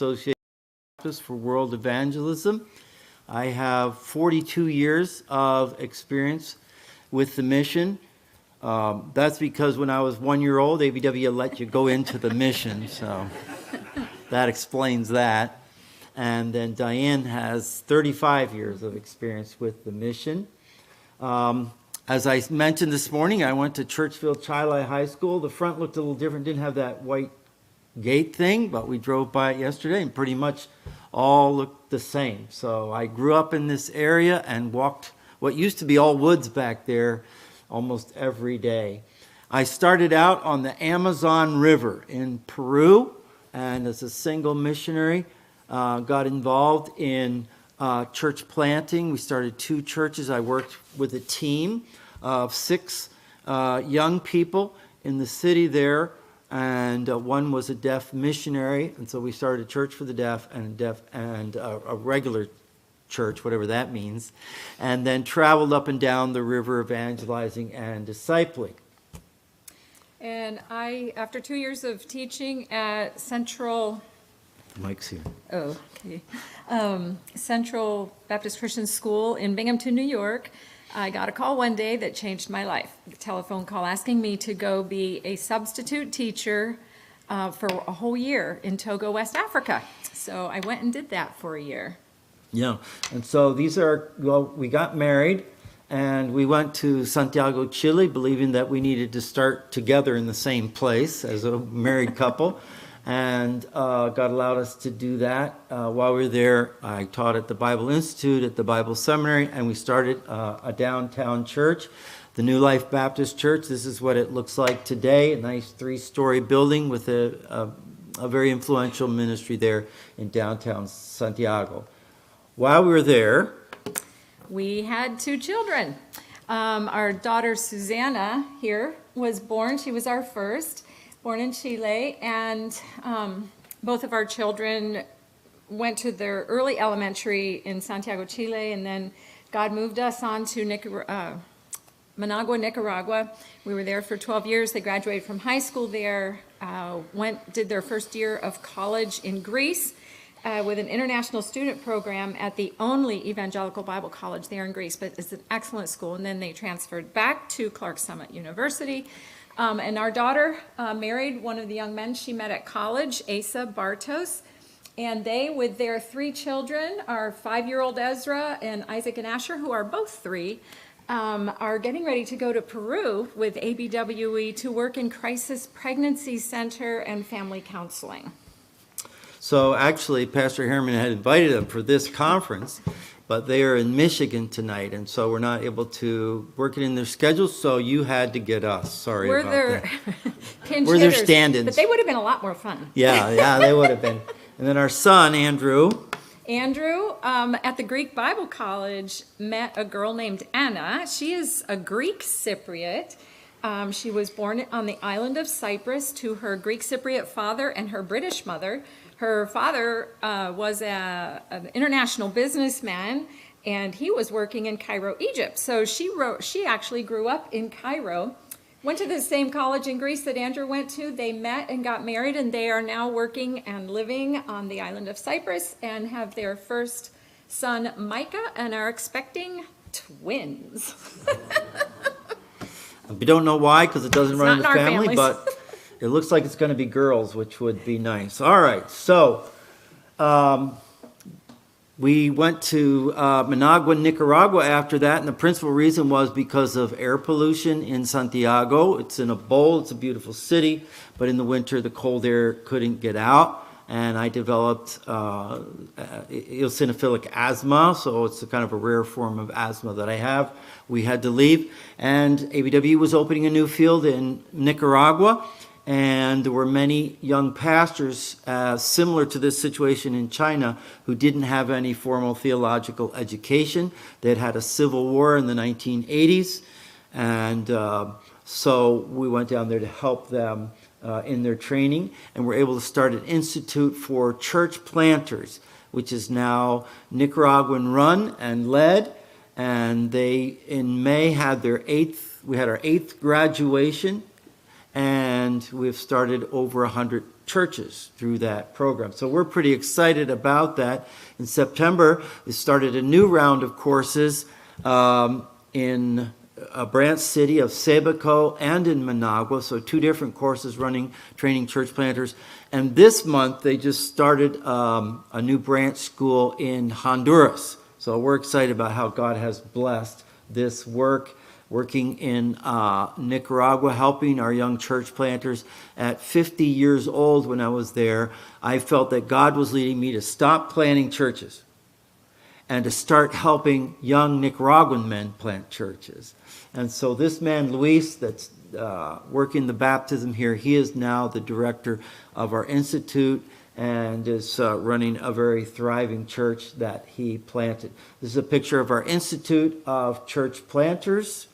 Association for World Evangelism. I have 42 years of experience with the mission. That's because when I was 1 year old, ABW let you go into the mission, so that explains that. And then Diane has 35 years of experience with the mission. As I mentioned this morning, I went to Churchville Chili High School. The front looked a little different, didn't have that white gate thing, but we drove by it yesterday and pretty much all looked the same. So I grew up in this area and walked what used to be all woods back there almost every day. I started out on the Amazon River in Peru, and as a single missionary, got involved in church planting. We started 2 churches. I worked with a team of 6 young people in the city there, and one was a deaf missionary, and so we started a church for the deaf and a regular church, whatever that means, and then traveled up and down the river evangelizing and discipling. And after 2 years of teaching at Central... Mike's here. Oh, okay. Central Baptist Christian School in Binghamton, New York, I got a call one day that changed my life. A telephone call asking me to go be a substitute teacher for a whole year in Togo, West Africa. So I went and did that for a year. Yeah, and so we got married and we went to Santiago, Chile, believing that we needed to start together in the same place as a married couple. And God allowed us to do that. While we were there, I taught at the Bible Institute, at the Bible Seminary, and we started a downtown church, the New Life Baptist Church. This is what it looks like today, a nice 3-story building with a very influential ministry there in downtown Santiago. While we were there, we had 2 children. Our daughter Susanna here was born. She was our first. Born in Chile, and both of our children went to their early elementary in Santiago, Chile, and then God moved us on to Managua, Nicaragua. We were there for 12 years. They graduated from high school there, did their first year of college in Greece with an international student program at the only evangelical Bible college there in Greece, but it's an excellent school. And then they transferred back to Clark Summit University. And our daughter married one of the young men she met at college, Asa Bartos, and they, with their 3 children, our 5-year-old Ezra and Isaac and Asher, who are both 3, are getting ready to go to Peru with ABWE to work in Crisis Pregnancy Center and Family Counseling. So actually, Pastor Harriman had invited them for this conference, but they are in Michigan tonight, and so we're not able to work it in their schedule, so you had to get us. Sorry about that. We're their stand-ins. But they would have been a lot more fun. Yeah, they would have been. And then our son, Andrew, at the Greek Bible College, met a girl named Anna. She is a Greek Cypriot. She was born on the island of Cyprus to her Greek Cypriot father and her British mother. Her father was an international businessman, and he was working in Cairo, Egypt. So she actually grew up in Cairo, went to the same college in Greece that Andrew went to. They met and got married, and they are now working and living on the island of Cyprus and have their first son, Micah, and are expecting twins. We don't know why, because it doesn't run in the family, families. but it looks like it's going to be girls, which would be nice. All right, so we went to Managua, Nicaragua after that, and the principal reason was because of air pollution in Santiago. It's in a bowl. It's a beautiful city, but in the winter, the cold air couldn't get out, and I developed eosinophilic asthma, so it's a kind of a rare form of asthma that I have. We had to leave, and ABW was opening a new field in Nicaragua, and there were many young pastors similar to this situation in China who didn't have any formal theological education. They'd had a civil war in the 1980s, and so we went down there to help them in their training, and we're able to start an institute for church planters, which is now Nicaraguan run and led, and they in May had we had our 8th graduation, and and we've started over 100 churches through that program. So we're pretty excited about that. In September, we started a new round of courses in a branch city of Sebaco and in Managua, so 2 different courses training church planters. And this month, they just started a new branch school in Honduras. So we're excited about how God has blessed this working in Nicaragua, helping our young church planters. At 50 years old when I was there, I felt that God was leading me to stop planting churches and to start helping young Nicaraguan men plant churches. And so this man, Luis, that's working the baptism here, he is now the director of our institute and is running a very thriving church that he planted. This is a picture of our Institute of Church Planters.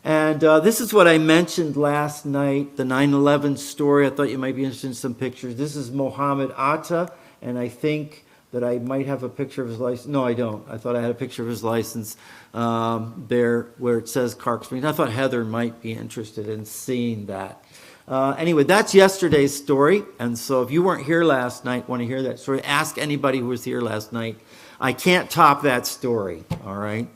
And this is what I mentioned last night, the 9/11 story. I thought you might be interested in some pictures. This is Mohammed Atta, and I think that I might have a picture of his license. No, I don't. I thought I had a picture of his license there where it says Clark Springs. I thought Heather might be interested in seeing that. Anyway, that's yesterday's story. And so if you weren't here last night, want to hear that story, ask anybody who was here last night. I can't top that story, all right?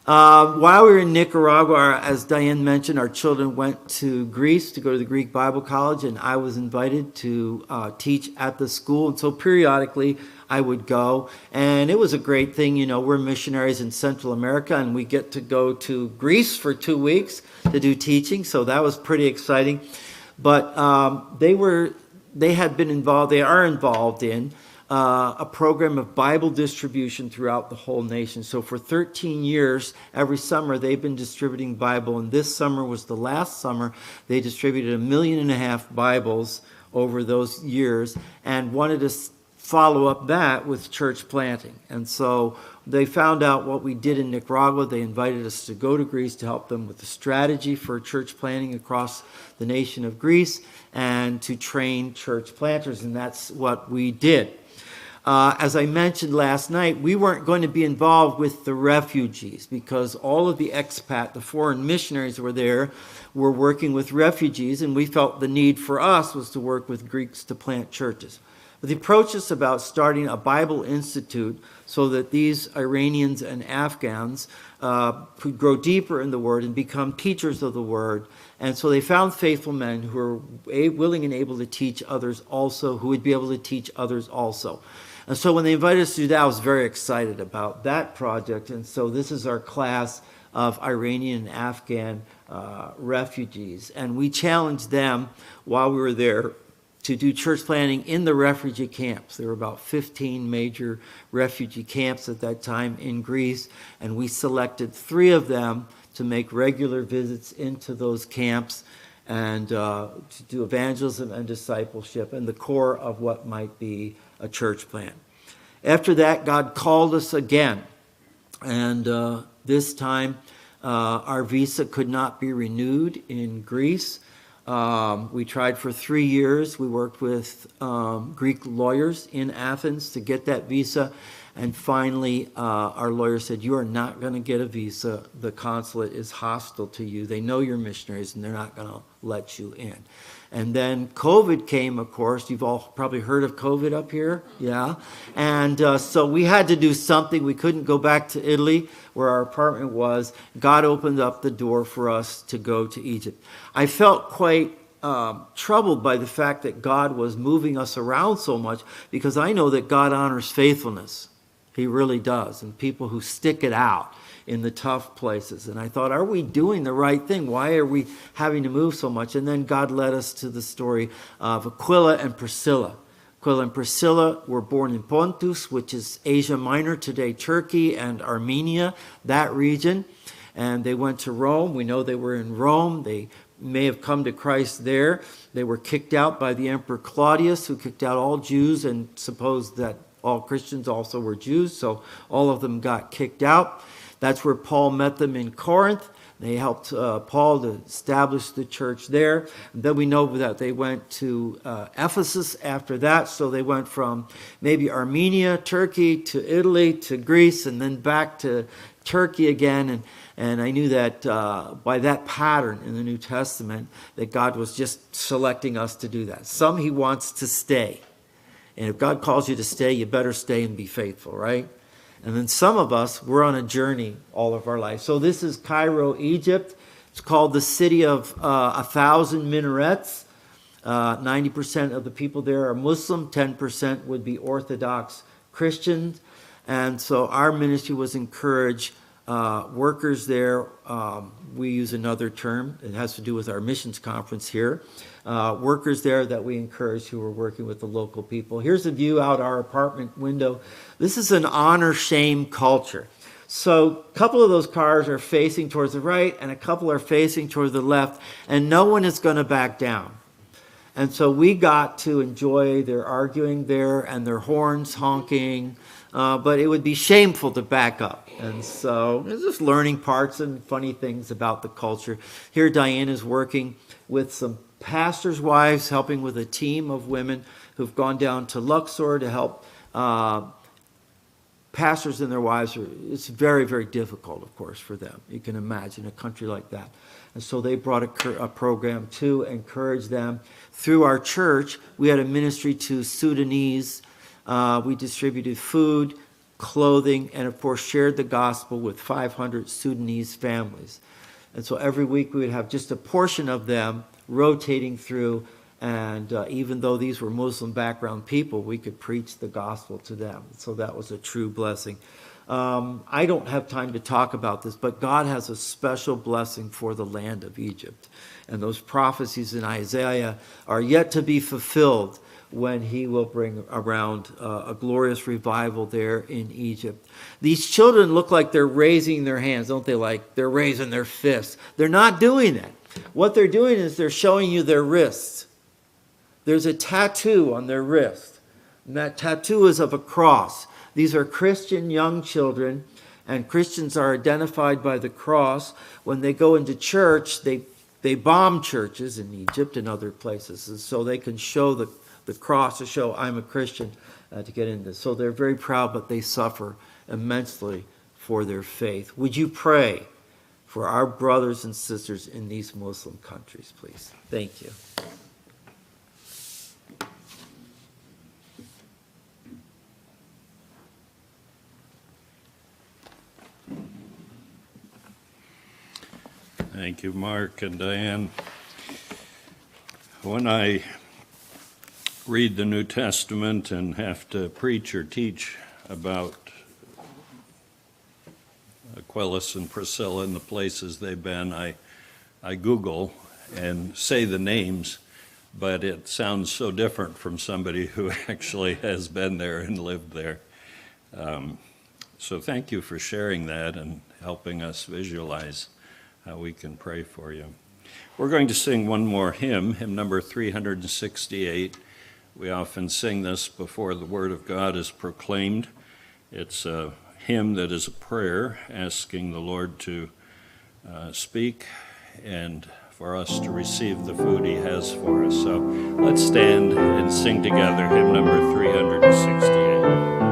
While we were in Nicaragua, as Diane mentioned, our children went to Greece to go to the Greek Bible College, and I was invited to teach at the school. And so periodically I would go, and it was a great thing. You know, we're missionaries in Central America, and we get to go to Greece for 2 weeks to do teaching, so that was pretty exciting. But they are involved in a program of Bible distribution throughout the whole nation. So for 13 years, every summer, they've been distributing Bible, and this summer was the last summer. They distributed 1.5 million Bibles over those years and wanted to follow up that with church planting. And so they found out what we did in Nicaragua. They invited us to go to Greece to help them with the strategy for church planting across the nation of Greece and to train church planters, and that's what we did. As I mentioned last night, we weren't going to be involved with the refugees because all of the the foreign missionaries were there, were working with refugees, and we felt the need for us was to work with Greeks to plant churches. But they approached us about starting a Bible institute so that these Iranians and Afghans could grow deeper in the Word and become teachers of the Word. And so they found faithful men who were willing and able to teach others also, who would be able to teach others also. And so when they invited us to do that, I was very excited about that project. And so this is our class of Iranian and Afghan refugees. And we challenged them while we were there to do church planting in the refugee camps. There were about 15 major refugee camps at that time in Greece, and we selected 3 of them to make regular visits into those camps and to do evangelism and discipleship and the core of what might be a church plant. After that, God called us again, and this time our visa could not be renewed in Greece. We tried for 3 years. We worked with Greek lawyers in Athens to get that visa. And finally, our lawyer said, "You are not going to get a visa. The consulate is hostile to you. They know you're missionaries, and they're not going to let you in." And then COVID came, of course. You've all probably heard of COVID up here. Yeah. And so we had to do something. We couldn't go back to Italy, where our apartment was. God opened up the door for us to go to Egypt. I felt quite troubled by the fact that God was moving us around so much, because I know that God honors faithfulness. He really does. And people who stick it out in the tough places. And I thought, are we doing the right thing? Why are we having to move so much? And then God led us to the story of Aquila and Priscilla. Aquila and Priscilla were born in Pontus, which is Asia Minor, today Turkey and Armenia, that region. And they went to Rome. We know they were in Rome. They may have come to Christ there. They were kicked out by the Emperor Claudius, who kicked out all Jews and supposed that all Christians also were Jews. So all of them got kicked out. That's where Paul met them in Corinth. They helped Paul to establish the church there. And then we know that they went to Ephesus after that. So they went from maybe Armenia, Turkey, to Italy, to Greece, and then back to Turkey again, and I knew that by that pattern in the New Testament that God was just selecting us to do that. Some he wants to stay. And if God calls you to stay, you better stay and be faithful, right? And then some of us, we're on a journey all of our life. So this is Cairo, Egypt. It's called the city of 1,000 minarets. 90% of the people there are Muslim, 10% would be Orthodox Christians. And so our ministry was encourage workers there. We use another term. It has to do with our missions conference here. Workers there that we encourage who are working with the local people. Here's a view out our apartment window. This is an honor-shame culture. So a couple of those cars are facing towards the right and a couple are facing towards the left, and no one is going to back down. And so we got to enjoy their arguing there and their horns honking, but it would be shameful to back up. And so it's just learning parts and funny things about the culture. Here Diane is working with some pastors' wives, helping with a team of women who've gone down to Luxor to help pastors and their wives. It's very, very difficult, of course, for them. You can imagine a country like that. And so they brought a program to encourage them. Through our church, we had a ministry to Sudanese. We distributed food, clothing, and of course shared the gospel with 500 Sudanese families. And so every week we would have just a portion of them rotating through, and even though these were Muslim background people, we could preach the gospel to them. So that was a true blessing. I don't have time to talk about this, but God has a special blessing for the land of Egypt. And those prophecies in Isaiah are yet to be fulfilled when he will bring around a glorious revival there in Egypt. These children look like they're raising their hands, don't they? Like they're raising their fists. They're not doing that. What they're doing is they're showing you their wrists. There's a tattoo on their wrist, and that tattoo is of a cross. These are Christian young children, and Christians are identified by the cross. When they go into church, they bomb churches in Egypt and other places, and so they can show the cross to show I'm a Christian to get in this. So they're very proud, but they suffer immensely for their faith. Would you pray for our brothers and sisters in these Muslim countries, please? Thank you. Thank you, Mark and Diane. When I read the New Testament and have to preach or teach about Aquilus and Priscilla and the places they've been, I Google and say the names, but it sounds so different from somebody who actually has been there and lived there. So thank you for sharing that and helping us visualize how we can pray for you. We're going to sing one more hymn, hymn number 368. We often sing this before the Word of God is proclaimed. It's a hymn that is a prayer asking the Lord to speak and for us to receive the food he has for us. So let's stand and sing together hymn number 368.